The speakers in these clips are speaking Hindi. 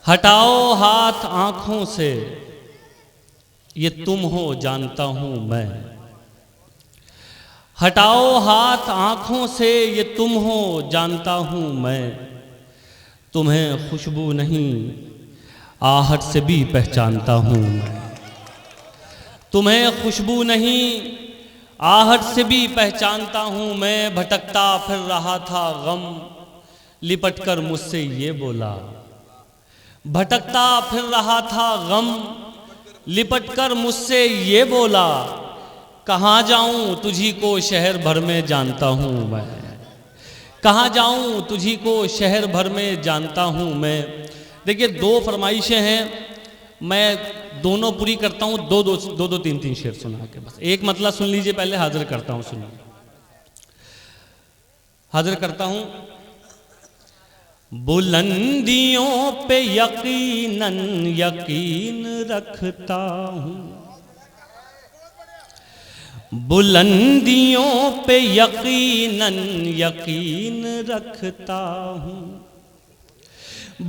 हटाओ हाथ आंखों से, ये तुम हो जानता हूं मैं। हटाओ हाथ आंखों से, ये तुम हो जानता हूं मैं। तुम्हें खुशबू नहीं आहट से भी पहचानता हूं मैं। तुम्हें खुशबू नहीं आहट से भी पहचानता हूं मैं। भटकता फिर रहा था गम, लिपटकर मुझसे ये बोला। भटकता फिर रहा था गम, लिपटकर मुझसे ये बोला। कहाँ जाऊं तुझी को शहर भर में जानता हूं मैं। कहाँ जाऊं तुझी को शहर भर में जानता हूं मैं। देखिए, दो फरमाइशें हैं, मैं दोनों पूरी करता हूं। दो तीन शेर सुना के बस एक मतलब सुन लीजिए। पहले हाजिर करता हूं, सुनिए। हाजिर करता हूं। बुलंदियों पे यकीनन यकीन रखता हूं। बुलंदियों पे यकीनन यकीन रखता हूं।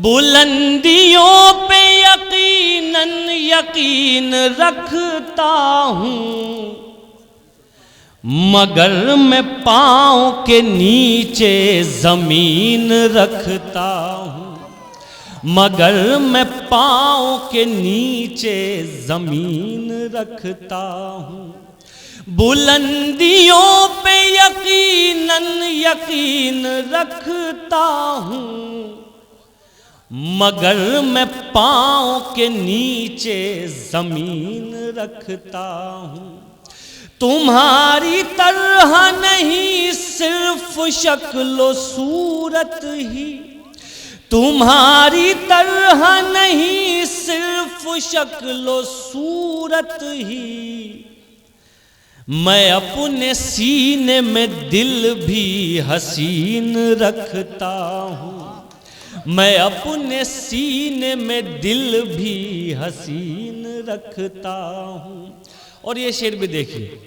बुलंदियों पे यकीनन यकीन रखता हूं। मगर मैं पाँव के नीचे जमीन रखता हूं। मगर मैं पाँव के नीचे जमीन रखता हूं। बुलंदियों पे यकीनन यकीन रखता हूं। मगर मैं पाँव के नीचे जमीन रखता हूं। तुम्हारी तरह नहीं सिर्फ शक्ल सूरत ही। तुम्हारी तरह नहीं सिर्फ शक्ल सूरत ही। मैं अपने सीने में दिल भी हसीन रखता हूँ। मैं अपने सीने में दिल भी हसीन रखता हूँ। और ये शेर भी देखिए।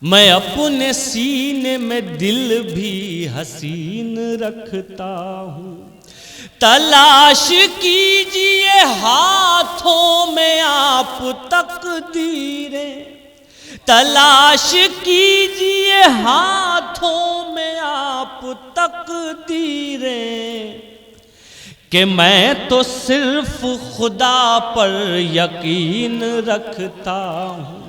मैं अपने सीने में दिल भी हसीन रखता हूँ। तलाश कीजिए हाथों में आप तकदीरें। तलाश कीजिए हाथों में आप तकदीरें। कि मैं तो सिर्फ खुदा पर यकीन रखता हूँ।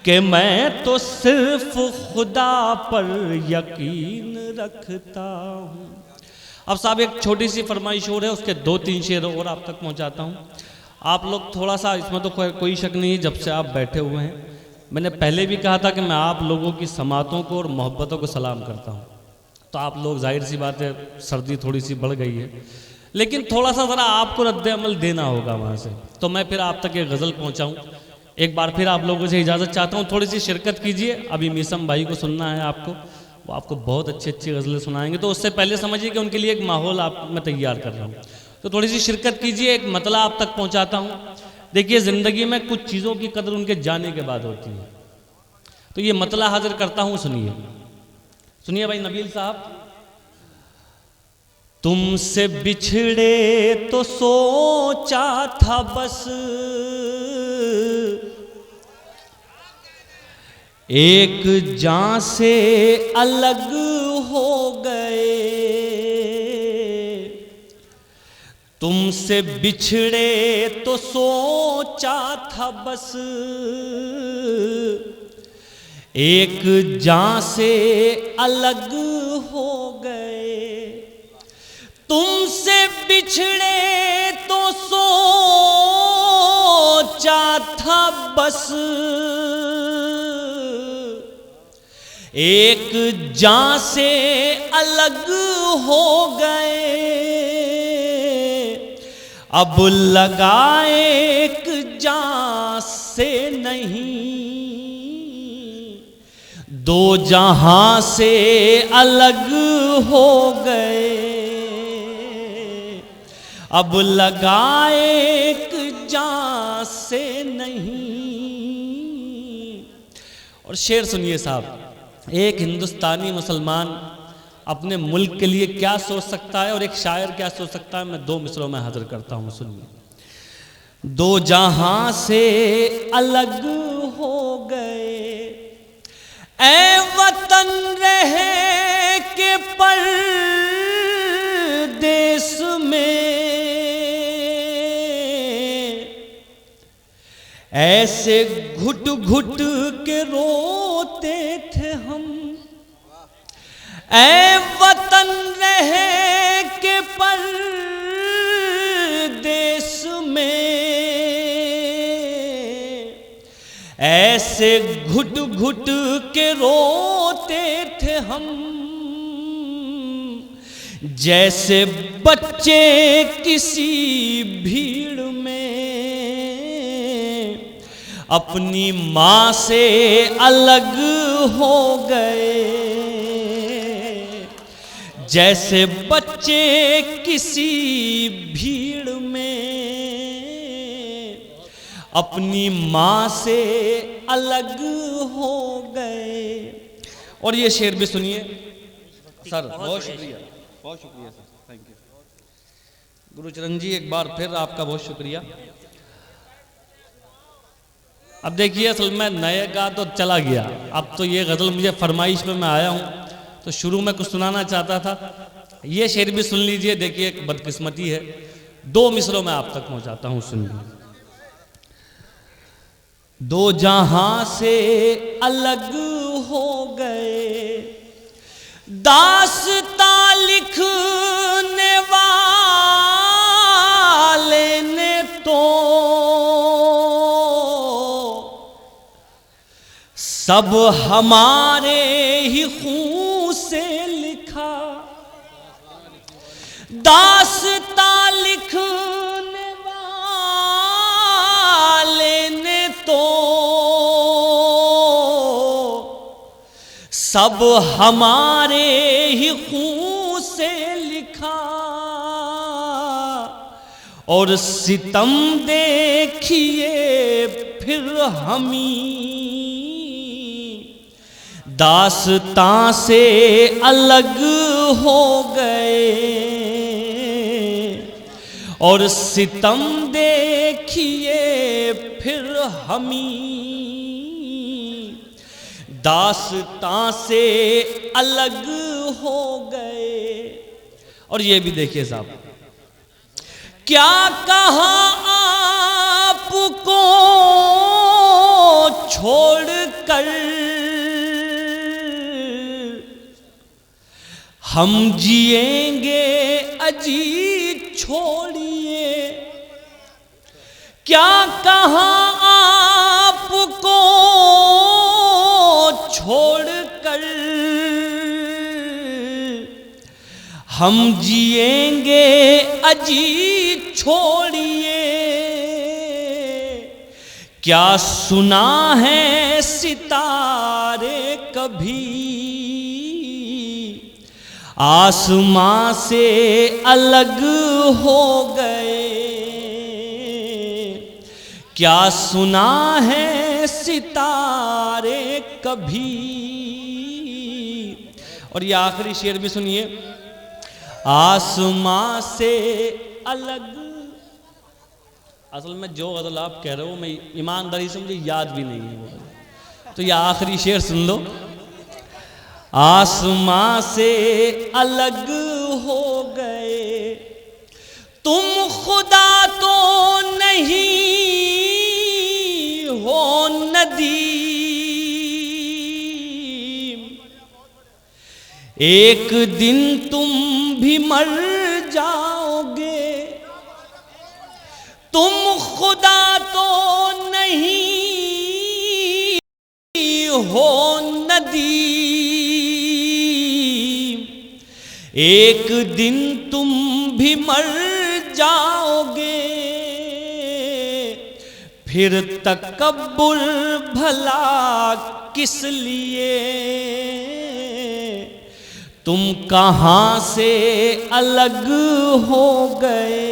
कि मैं तो सिर्फ खुदा पर यकीन रखता हूँ। अब साहब एक छोटी सी फरमाइश और है, उसके 2-3 शेर और आप तक पहुँचाता हूँ। आप लोग थोड़ा सा, इसमें तो कोई शक नहीं है, जब से आप बैठे हुए हैं, मैंने पहले भी कहा था कि मैं आप लोगों की समातों को और मोहब्बतों को सलाम करता हूँ। तो आप लोग, जाहिर सी बात है, सर्दी थोड़ी सी बढ़ गई है, लेकिन थोड़ा सा ज़रा आपको रद्द अमल देना होगा वहाँ से। तो मैं फिर आप तक एक गज़ल पहुँचाऊँ। एक बार फिर आप लोगों से इजाज़त चाहता हूँ, थोड़ी सी शिरकत कीजिए। अभी मीसम भाई को सुनना है आपको, वो आपको बहुत अच्छी अच्छी गज़लें सुनाएंगे। तो उससे पहले समझिए कि उनके लिए एक माहौल मैं तैयार कर रहा हूँ। तो थोड़ी सी शिरकत कीजिए, एक मतला आप तक पहुँचाता हूँ। देखिए, ज़िंदगी में कुछ चीज़ों की कदर उनके जाने के बाद होती है। तो ये मतला हाजिर करता हूँ, सुनिए। सुनिए भाई नबील साहब। तुमसे बिछड़े तो सोचा था बस एक जान से अलग हो गए। तुमसे बिछड़े तो सोचा था बस एक जान से अलग हो गए। तुमसे बिछड़े तो सोचा था बस एक जान से अलग हो गए। अब लगाए एक जान से नहीं, दो जहां से अलग हो गए। अब लगाए एक जान से नहीं। और शेर सुनिए साहब। एक हिंदुस्तानी मुसलमान अपने मुल्क के लिए क्या सोच सकता है और एक शायर क्या सोच सकता है, मैं 2 मिसरों में हाजिर करता हूँ, सुनिए। दो जहां से अलग हो गए ऐ वतन रहे के परदेस में, ऐसे घुट घुट के रोते थे हम, ऐ वतन रहे के परदेस में, ऐसे घुट घुट के रोते थे हम, जैसे बच्चे किसी भीड़ में अपनी माँ से अलग हो गए, जैसे बच्चे किसी भीड़ में अपनी माँ से अलग हो गए। और ये शेर भी सुनिए सर। बहुत शुक्रिया, बहुत शुक्रिया सर, थैंक यू। गुरुचरण जी एक बार फिर आपका बहुत शुक्रिया। अब देखिए असल में नए का तो चला गया, अब तो ये गज़ल मुझे फरमाइश में मैं आया हूँ तो शुरू में कुछ सुनाना चाहता था, ये शेर भी सुन लीजिए। देखिए एक बदकिस्मती है, 2 मिसरों में आप तक पहुँचाता हूँ, सुनिए। दो जहां से अलग हो गए दास्तां लिखने वाले ने तो सब हमारे ही खून से लिखा, दास्तां लिखने वाले ने तो सब हमारे ही खून से लिखा, और सितम देखिए फिर हमी दास्तां से अलग हो गए, और सितम देखिए फिर हमी दास्तां से अलग हो गए। और ये भी देखिए साहब, क्या कहा आपको छोड़कर हम जिएंगे अजी छोड़िए, क्या कहा आपको छोड़कर हम जिएंगे अजी छोड़िए, क्या सुना है सितारे कभी आसमां से अलग हो गए, क्या सुना है सितारे कभी। और ये आखिरी शेर भी सुनिए, आसमां से अलग। असल में जो गज़ल आप कह रहे हो मैं ईमानदारी से मुझे याद भी नहीं है वो, तो ये आखिरी शेर सुन लो। आसमां से अलग हो गए तुम खुदा तो नहीं हो नदीम, एक दिन तुम भी मर जाओगे, तुम खुदा तो नहीं हो नदीम, एक दिन तुम भी मर जाओगे, फिर तकब्बुर भला किस लिए, तुम कहाँ से अलग हो गए।